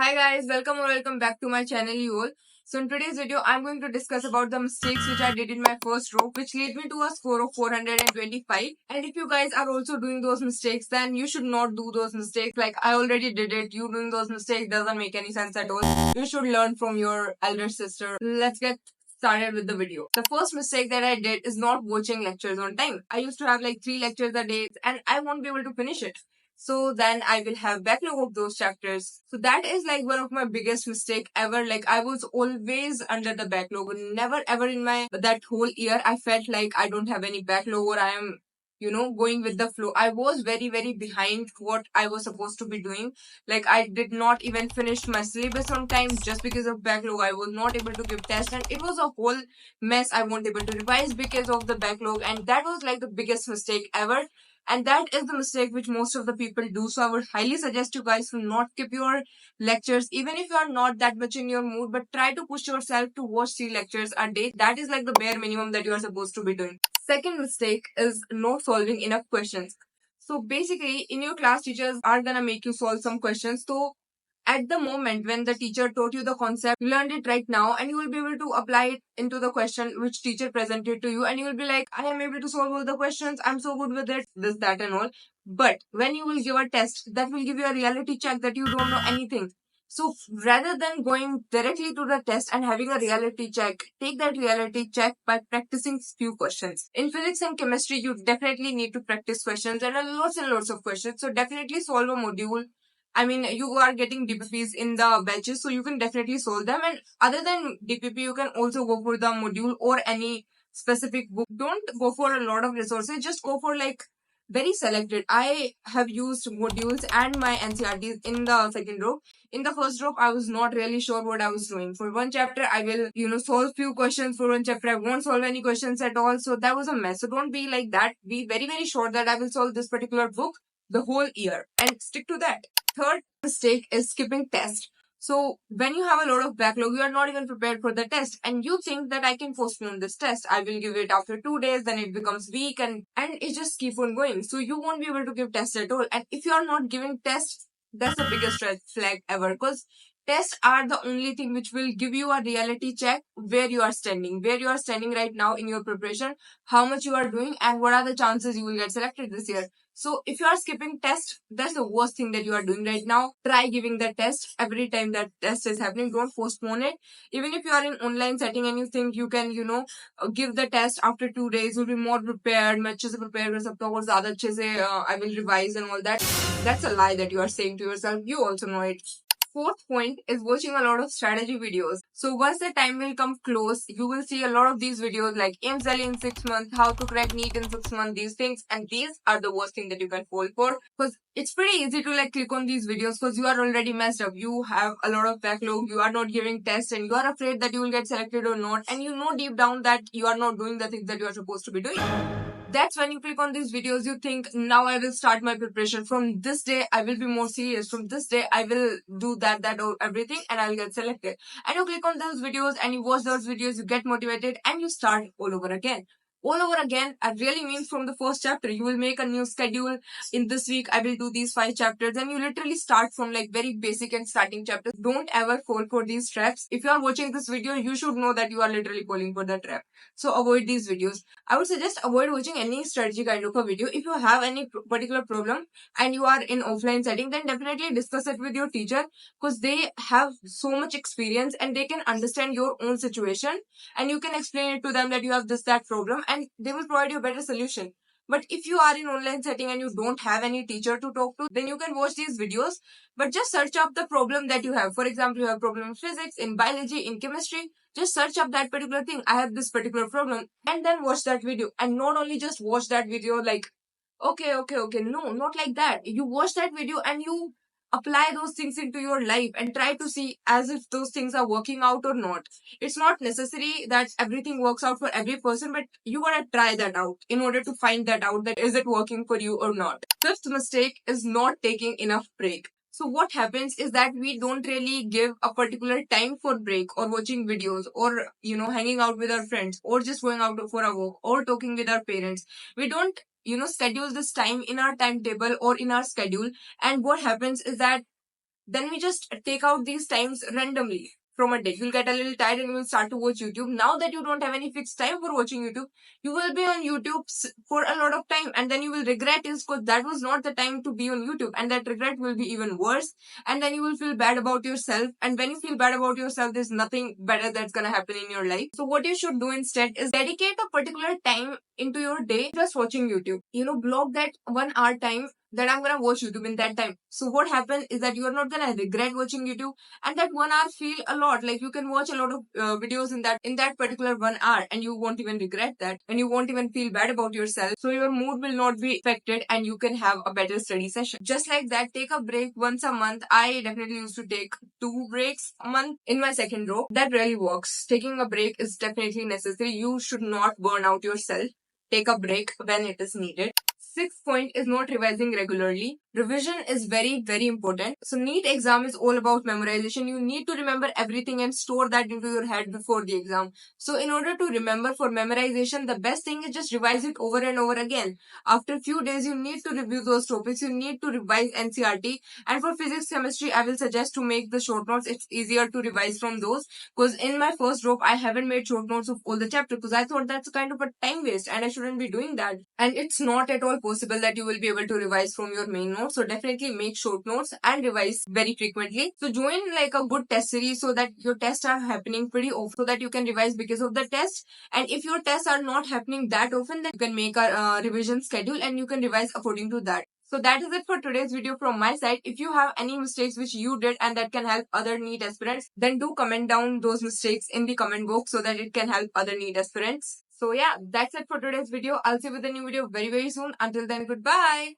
Hi guys, welcome or welcome back to my channel you all. So in today's video, I'm going to discuss about the mistakes which I did in my first rope, which lead me to a score of 425. And if you guys are also doing those mistakes, then you should not do those mistakes. Like I already did it. You doing those mistakes doesn't make any sense at all. You should learn from your elder sister. Let's get started with the video. The first mistake that I did is not watching lectures on time. I used to have like 3 lectures a day and I won't be able to finish it, so then I will have backlog of those chapters. So that is like one of my biggest mistake ever. Like I was always under the backlog. Never ever in my that whole year I felt like I don't have any backlog or I am going with the flow. I was very behind what I was supposed to be doing. Like I did not even finish my syllabus on time just because of backlog. I was not able to give test and it was a whole mess. I wasn't able to revise because of the backlog, and that was like the biggest mistake ever, and that is the mistake which most of the people do. So I would highly suggest you guys to not skip your lectures, even if you are not that much in your mood, but try to push yourself to watch 3 lectures a day. That is like the bare minimum that you are supposed to be doing. Second mistake is not solving enough questions. So basically, in your class, teachers are gonna make you solve some questions. So at the moment when the teacher taught you the concept, you learned it right now, and you will be able to apply it into the question which teacher presented to you, and you will be like, I am able to solve all the questions, I'm so good with it, this, that, and all. But when you will give a test, that will give you a reality check that you don't know anything. So rather than going directly to the test and having a reality check, take that reality check by practicing few questions. In physics and chemistry, you definitely need to practice questions and lots of questions. So definitely solve a module. I mean, you are getting DPPs in the batches, so you can definitely solve them. And other than DPP, you can also go for the module or any specific book. Don't go for a lot of resources. Just go for like very selected. I have used modules and my NCRTs in the second row. In the first row, I was not really sure what I was doing. For one chapter, I will, solve few questions. For one chapter, I won't solve any questions at all. So that was a mess. So don't be like that. Be very sure that I will solve this particular book the whole year and stick to that. Third mistake is skipping test. So when you have a lot of backlog, you are not even prepared for the test, and you think that I can postpone this test. I will give it after 2 days, then it becomes week, and it just keep on going. So you won't be able to give tests at all. And if you are not giving tests, that's the biggest red flag ever, because tests are the only thing which will give you a reality check where you are standing right now in your preparation, how much you are doing, and what are the chances you will get selected this year. So if you are skipping test, that's the worst thing that you are doing right now. Try giving the test every time that test is happening. Don't postpone it. Even if you are in online setting and you think you can, give the test after 2 days, you'll be more prepared. मैं अच्छे से prepare कर सकता हूँ और ज़्यादा अच्छे से I will revise and all that. That's a lie that you are saying to yourself. You also know it. Fourth point is watching a lot of strategy videos. So once the time will come close, you will see a lot of these videos like IMSL in 6 months, how to crack NEET in 6 months, these things, and these are the worst thing that you can fall for, because it's pretty easy to like click on these videos because you are already messed up. You have a lot of backlog, you are not giving tests, and you are afraid that you will get selected or not, and you know deep down that you are not doing the things that you are supposed to be doing. That's when you click on these videos, you think, now I will start my preparation. From this day, I will be more serious. From this day, I will do that, or everything, and I'll get selected. And you click on those videos and you watch those videos, you get motivated, and you start all over again. All over again, I really means from the first chapter. You will make a new schedule. In this week, I will do these 5 chapters, and you literally start from like very basic and starting chapters. Don't ever fall for these traps. If you are watching this video, you should know that you are literally falling for the trap. So avoid these videos. I would suggest avoid watching any strategy kind of a video. If you have any particular problem and you are in offline setting, then definitely discuss it with your teacher, because they have so much experience and they can understand your own situation, and you can explain it to them that you have that problem, and they will provide you a better solution. But if you are in online setting and you don't have any teacher to talk to, then you can watch these videos, but just search up the problem that you have. For example, you have problem in physics, in biology, in chemistry, just search up that particular thing. I have this particular problem, and then watch that video. And not only just watch that video like, okay. No, not like that. You watch that video and you apply those things into your life and try to see as if those things are working out or not. It's not necessary that everything works out for every person, but you gotta try that out in order to find that out, that is it working for you or not. Fifth mistake is not taking enough break. So what happens is that we don't really give a particular time for break or watching videos or, hanging out with our friends or just going out for a walk or talking with our parents. We don't, schedule this time in our timetable or in our schedule. And what happens is that Then we just take out these times randomly from a day. You'll get a little tired and you will start to watch YouTube. Now that you don't have any fixed time for watching YouTube, you will be on YouTube for a lot of time, and then you will regret it because that was not the time to be on YouTube, and that regret will be even worse, and then you will feel bad about yourself, and when you feel bad about yourself, there's nothing better that's gonna happen in your life. So what you should do instead is dedicate a particular time into your day just watching YouTube. Block that 1 hour time that I'm gonna watch YouTube in that time. So what happens is that you are not gonna regret watching YouTube, and that 1 hour feel a lot. Like you can watch a lot of videos in that particular 1 hour, and you won't even regret that, and you won't even feel bad about yourself. So your mood will not be affected, and you can have a better study session. Just like that, take a break once a month. I definitely used to take 2 breaks a month in my second row. That really works. Taking a break is definitely necessary. You should not burn out yourself. Take a break when it is needed. Sixth point is not revising regularly. Revision is very, very important. So NEET exam is all about memorization. You need to remember everything and store that into your head before the exam. So in order to remember for memorization, the best thing is just revise it over and over again. After a few days, you need to review those topics. You need to revise NCRT. And for physics, chemistry, I will suggest to make the short notes. It's easier to revise from those. Because in my first drop, I haven't made short notes of all the chapters because I thought that's kind of a time waste and I shouldn't be doing that. And it's not at all possible that you will be able to revise from your main notes. So definitely make short notes and revise very frequently. So join like a good test series so that your tests are happening pretty often so that you can revise because of the test. And if your tests are not happening that often, then you can make a revision schedule and you can revise according to that. So that is it for today's video from my side. If you have any mistakes which you did and that can help other NEET aspirants, then do comment down those mistakes in the comment box so that it can help other NEET aspirants. So yeah, that's it for today's video. I'll see you with a new video very, very soon. Until then, goodbye.